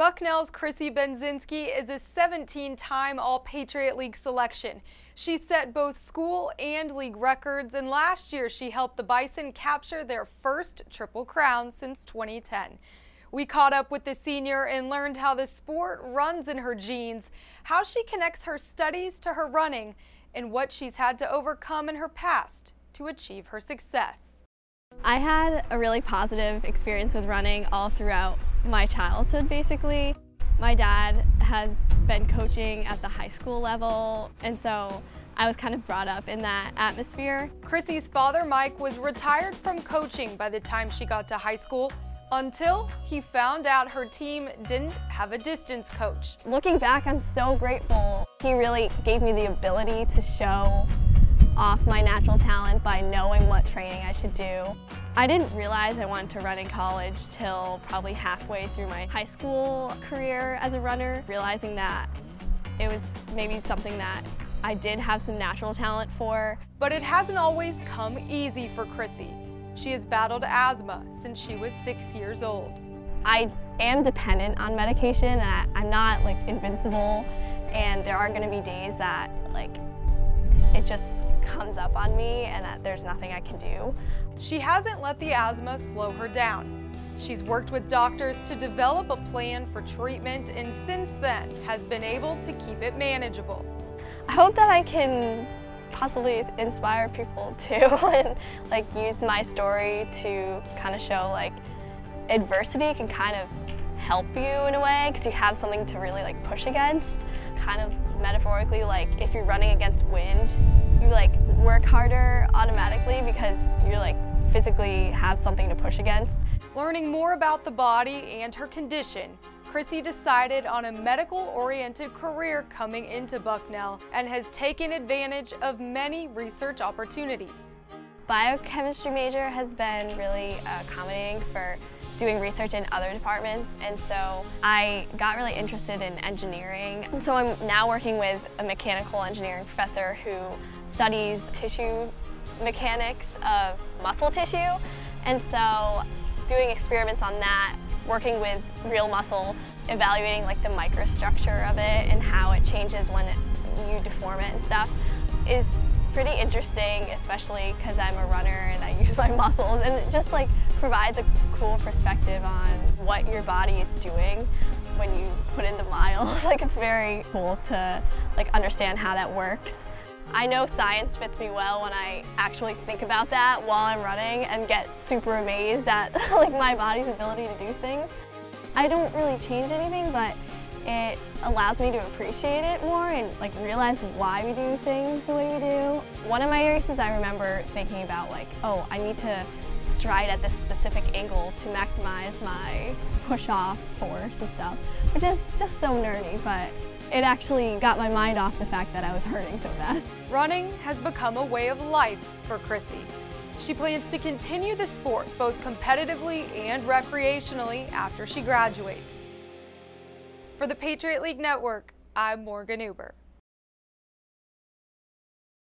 Bucknell's Chrissy Bendzinski is a 17-time All-Patriot League selection. She set both school and league records, and last year she helped the Bison capture their first Triple Crown since 2010. We caught up with the senior and learned how the sport runs in her genes, how she connects her studies to her running, and what she's had to overcome in her past to achieve her success. I had a really positive experience with running all throughout my childhood, basically. My dad has been coaching at the high school level, and so I was kind of brought up in that atmosphere. Chrissy's father, Mike, was retired from coaching by the time she got to high school, until he found out her team didn't have a distance coach. Looking back, I'm so grateful. He really gave me the ability to show off my natural talent by knowing what training I should do. I didn't realize I wanted to run in college till probably halfway through my high school career as a runner, realizing that it was maybe something that I did have some natural talent for. But it hasn't always come easy for Chrissy. She has battled asthma since she was 6 years old. I am dependent on medication, and I'm not invincible, and there are going to be days that it just comes up on me and that there's nothing I can do. She hasn't let the asthma slow her down. She's worked with doctors to develop a plan for treatment, and since then has been able to keep it manageable. I hope that I can possibly inspire people too and use my story to kind of show adversity can kind of help you in a way, because you have something to really push against. Kind of metaphorically, if you're running against wind, you work harder automatically because you physically have something to push against. Learning more about the body and her condition, Chrissy decided on a medical-oriented career coming into Bucknell and has taken advantage of many research opportunities. Biochemistry major has been really accommodating for doing research in other departments, and so I got really interested in engineering. And so I'm now working with a mechanical engineering professor who studies tissue mechanics of muscle tissue, and so doing experiments on that, working with real muscle, evaluating the microstructure of it and how it changes when you deform it and stuff is pretty interesting, especially because I'm a runner and I use my muscles, and it just provides a cool perspective on what your body is doing when you put in the miles. It's very cool to understand how that works. I know science fits me well when I actually think about that while I'm running and get super amazed at my body's ability to do things. I don't really change anything, but it allows me to appreciate it more and realize why we do things the way we do. One of my races, I remember thinking about oh, I need to stride at this specific angle to maximize my push-off force and stuff, which is just so nerdy, but it actually got my mind off the fact that I was hurting so bad. Running has become a way of life for Chrissy. She plans to continue the sport both competitively and recreationally after she graduates. For the Patriot League Network, I'm Morgan Uber.